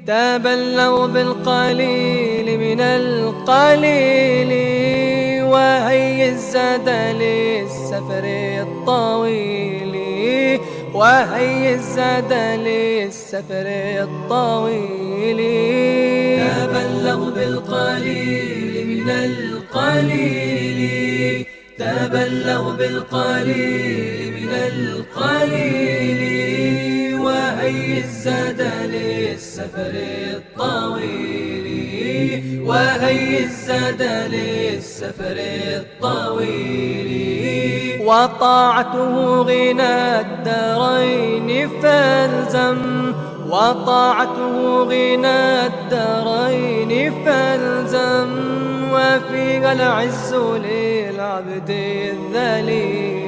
تبلغ بالقليل من القليل، وهيئ الزاد للسفر الطويل، وهيئ الزاد للسفر الطويل. تبلغ بالقليل من القليل، تبلغ بالقليل من القليل، وهيئ الزاد للسفر الطويل، وهيئ الزاد للسفر الطويل. وطاعته غنى الدارين فالزم، وطاعته غنى الدارين فالزم، وفيها العز للعبد الذليل.